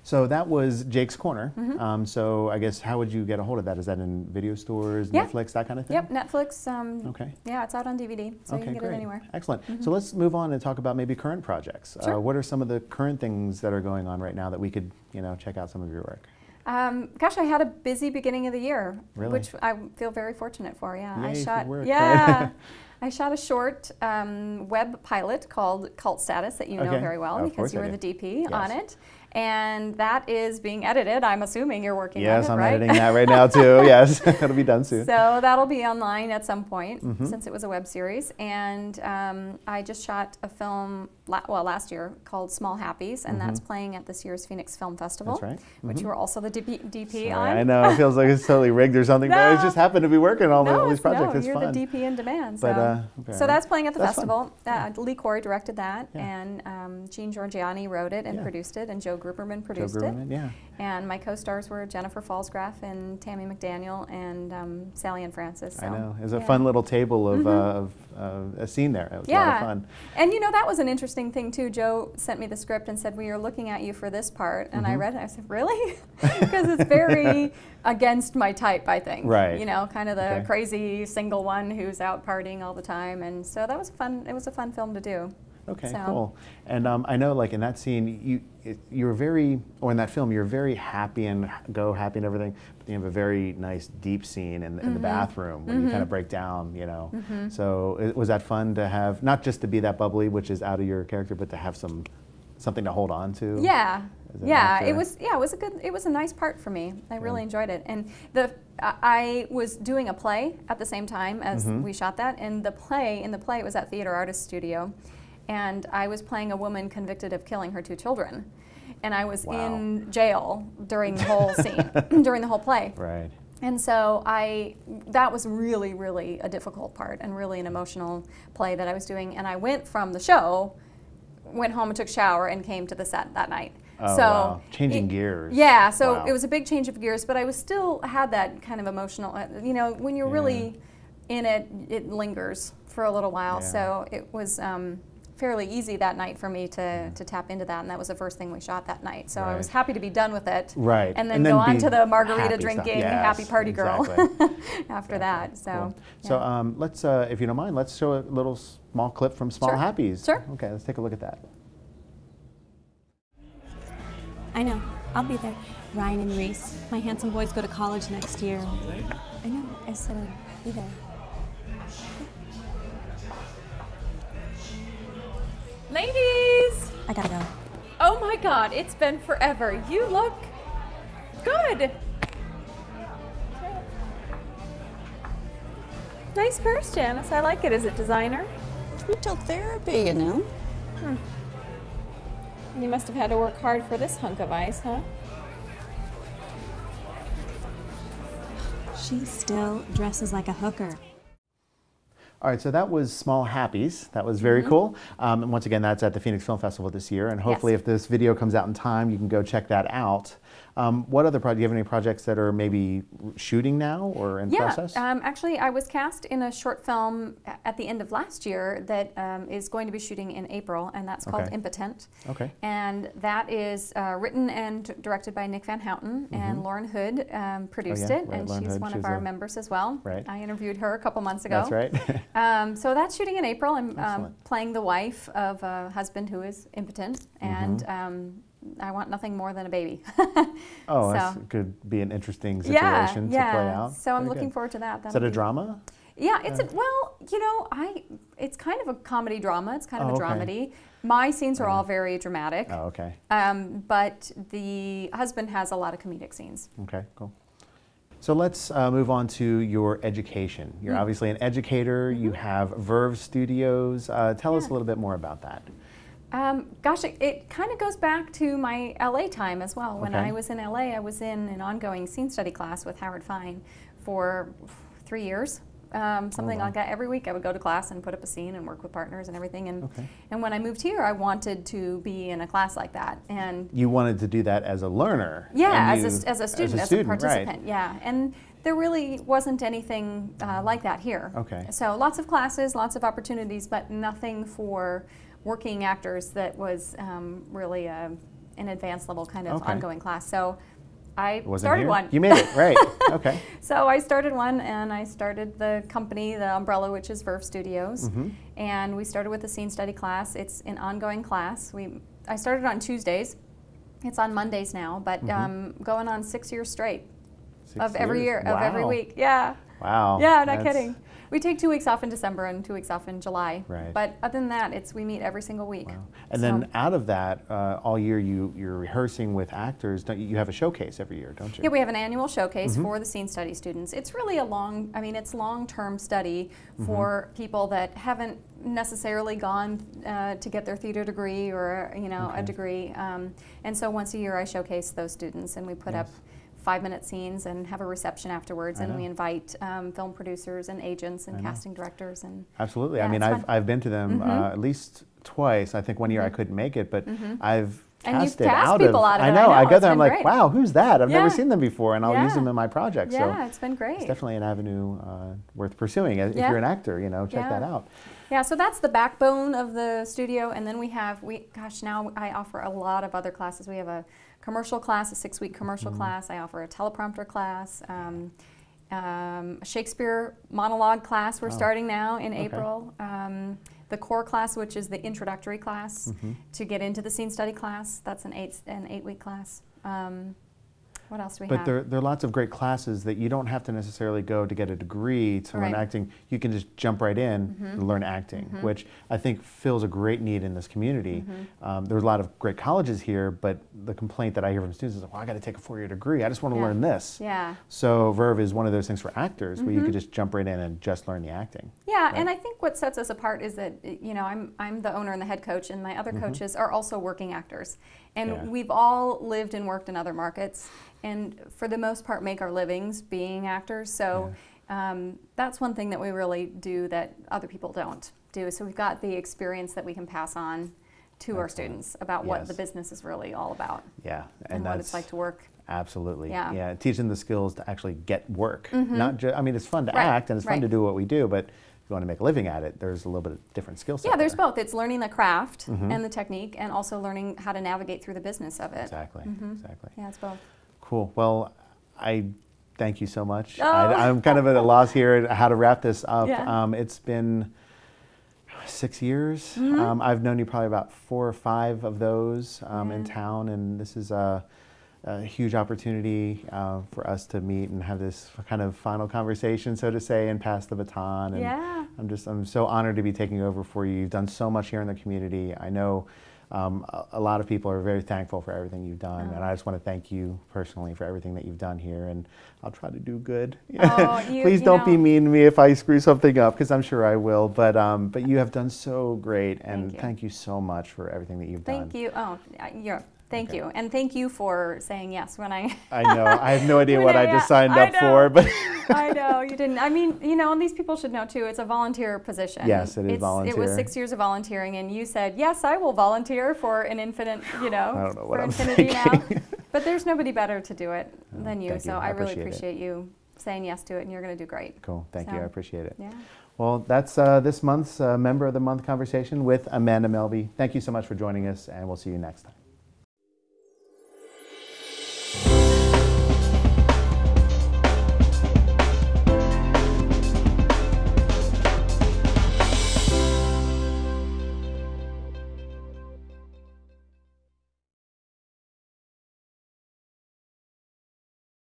So that was Jake's Corner. Mm-hmm. So I guess how would you get a hold of that? Is that in video stores, Yeah. Netflix, that kind of thing? Yep, Netflix. Okay. Yeah, it's out on DVD, so you can get great. it anywhere. Excellent. Mm-hmm. So let's move on and talk about maybe current projects. Sure. What are some of the current things that are going on right now that we could, check out some of your work? Gosh, I had a busy beginning of the year, Really? which I feel very fortunate for. Yeah, Yay, I good shot. work. Yeah, I shot a short web pilot called Cult Status that you know Okay. very well Of because course you I were do. the DP Yes. on it, and that is being edited. I'm assuming you're working on it, Yes, I'm right? editing that right now too. Yes, it'll be done soon. So that'll be online at some point Mm-hmm. since it was a web series. And I just shot a film last year called Small Happies, and that's playing at this year's Phoenix Film Festival, Mm-hmm. That's right. which you were also the DP Sorry, on. I know, it feels like it's totally rigged or something, but No. it just happened to be working on all these projects. No, It's you're fun. the DP in demand. But, So, so that's playing at the That's fun. festival. Lee Corey directed that, Yeah. and Gene Giorgiani wrote it and Yeah. produced it, and Joe Gruberman Joe produced Gruberman, it. yeah. And my co-stars were Jennifer Falsgraf and Tammy McDaniel and Sally and Francis. I So, know. It was a yeah. fun little table of a scene there. It was a lot of fun. And that was an interesting thing too. Joe sent me the script and said, we are looking at you for this part. And I read it, I said, really? Because it's very against my type, I think. Right. Kind of the Okay. crazy single one who's out partying all the time. And so that was fun. It was a fun film to do. Okay, So. cool. And I know, like in that scene, you were very, or in that film, you're very happy and happy and everything. But you have a very nice deep scene in the bathroom when you kind of break down, So was that fun to have, not just to be that bubbly, which is out of your character, but to have something to hold on to? Yeah. As an Yeah, actor? it was a nice part for me. I really enjoyed it. And I was doing a play at the same time as we shot that, and in the play it was at Theater Artist Studio, and I was playing a woman convicted of killing her 2 children. And I was in jail during the whole scene, during the whole play. Right. And so that was really, really a difficult part and really an emotional play that I was doing. And I went from the show, went home and took a shower and came to the set that night. Oh, so wow. Changing gears. Yeah, so Wow. it was a big change of gears, but I was still had that kind of emotional, when you're really in it, it lingers for a little while. Yeah. So it was fairly easy that night for me to tap into that, and that was the first thing we shot that night. So I was happy to be done with it, Right. and then go on to the margarita happy drinking, stuff. Yes, happy party girl exactly. after that. So, Cool. yeah. So let's, if you don't mind, let's show a little small clip from Small Sure. Happies. Sure. Okay, let's take a look at that. I know. I'll be there. Ryan and Reese. My handsome boys go to college next year. I know. I said I'd be there. Ladies! I gotta go. Oh my God, it's been forever. You look good. Nice purse, Janice. I like it. Is it designer? Retail therapy, you know. You must have had to work hard for this hunk of ice, huh? She still dresses like a hooker. All right, so that was Small Happies. That was very cool. And once again, that's at the Phoenix Film Festival this year. And hopefully Yes. if this video comes out in time, you can go check that out. What other projects, do you have any projects that are maybe shooting now or in process? Actually, I was cast in a short film at the end of last year that is going to be shooting in April, and that's called Okay. Impotent. Okay. And that is written and directed by Nick Van Houten, and Lauren Hood produced yeah, it, right, and Lauren she's Hood, one she's of our a- members as well. Right. I interviewed her a couple months ago. That's right. So that's shooting in April. I'm Excellent. playing the wife of a husband who is impotent, and I want nothing more than a baby. Oh, So- that could be an interesting situation to play out. So I'm Very looking good. forward to that. Is that a drama? Yeah, it's it's kind of a comedy drama. It's kind of Oh, a okay. dramedy. My scenes are all very dramatic, Oh, okay. but the husband has a lot of comedic scenes. Okay, cool. So let's move on to your education. You're obviously an educator. You have Verve Studios. Tell us a little bit more about that. Gosh, it kind of goes back to my LA time as well. When Okay. I was in LA, I was in an ongoing scene study class with Howard Fine for 3 years. Something like that. Every week I would go to class and put up a scene and work with partners and everything. And, Okay. and when I moved here, I wanted to be in a class like that. And You wanted to do that as a learner. yeah, and as a student, as a participant, yeah. And there really wasn't anything like that here. Okay. So lots of classes, lots of opportunities, but nothing for working actors that was really an advanced level kind of Okay. ongoing class. So I Wasn't started here? one. You made it, right. Okay. So I started one, and I started the company, the umbrella, which is Verve Studios. And we started with a scene study class. It's an ongoing class. I started on Tuesdays. It's on Mondays now, but going on 6 years straight of every year, of every week. Yeah. Wow. Yeah, not kidding. We take 2 weeks off in December and 2 weeks off in July. Right. But other than that, we meet every single week. Wow. And then out of that, all year you're rehearsing with actors. Don't you have a showcase every year, don't you? Yeah, we have an annual showcase for the scene study students. It's really it's long-term study for people that haven't necessarily gone to get their theater degree or a degree. And so once a year I showcase those students, and we put up 5-minute scenes and have a reception afterwards, and we invite film producers and agents and casting directors. And absolutely. Yeah, I mean, I've been to them at least twice. I think one year I couldn't make it, but I've casted cast people out of it. I know. I go it's there. I'm been like, great. wow, who's that? I've never Yeah. seen them before, and I'll use them in my project. Yeah, so it's been great. it's definitely an avenue worth pursuing. If you're an actor, check that out. Yeah, so that's the backbone of the studio, and then now I offer a lot of other classes. We have a commercial class, a 6-week commercial class. I offer a teleprompter class, a Shakespeare monologue class we're starting now in April. The core class, which is the introductory class to get into the scene study class. That's an 8-week class. What else do we have? But there are lots of great classes that you don't have to necessarily go to get a degree to learn acting. You can just jump right in and learn acting, which I think fills a great need in this community. There's a lot of great colleges here, but the complaint that I hear from students is, well, I got to take a 4-year degree. I just want to learn this. Yeah. So Verve is one of those things for actors where you could just jump right in and just learn the acting. Yeah, and I think what sets us apart is that I'm the owner and the head coach, and my other coaches are also working actors. And we've all lived and worked in other markets, and for the most part make our livings being actors. So that's one thing that we really do that other people don't do. So we've got the experience that we can pass on to our students about what the business is really all about. Yeah, and what it's like to work. Absolutely. Yeah. Teaching the skills to actually get work. Not just, I mean, it's fun to act and it's fun to do what we do, but if you want to make a living at it, there's a little bit of different skill set. Yeah, there's both. It's learning the craft and the technique, and also learning how to navigate through the business of it. Exactly. Exactly. Yeah, it's both. Cool. Well, I thank you so much. Oh. I'm kind of at a loss here how to wrap this up. Yeah. It's been 6 years. I've known you probably about 4 or 5 of those in town, and this is a huge opportunity for us to meet and have this kind of final conversation, so to say, and pass the baton. And I'm so honored to be taking over for you. You've done so much here in the community. I know a lot of people are very thankful for everything you've done, and I just want to thank you personally for everything that you've done here, and I'll try to do good. Please don't be mean to me if I screw something up, because I'm sure I will, but you have done so great, and thank you so much for everything that you've done. Thank you. Oh, thank you. And thank you for saying yes when I... I know. I have no idea what I just signed up for, but... I know, you didn't. I mean, and these people should know too, it's a volunteer position. Yes, it is volunteer. It was 6 years of volunteering, and you said, yes, I will volunteer for an infinite, I don't know what I'm infinity thinking. now. But there's nobody better to do it than you, Thank you. so I really appreciate appreciate you saying yes to it, and you're going to do great. Cool. Thank you. I appreciate it. Yeah. Well, that's this month's Member of the Month conversation with Amanda Melby. Thank you so much for joining us, and we'll see you next time.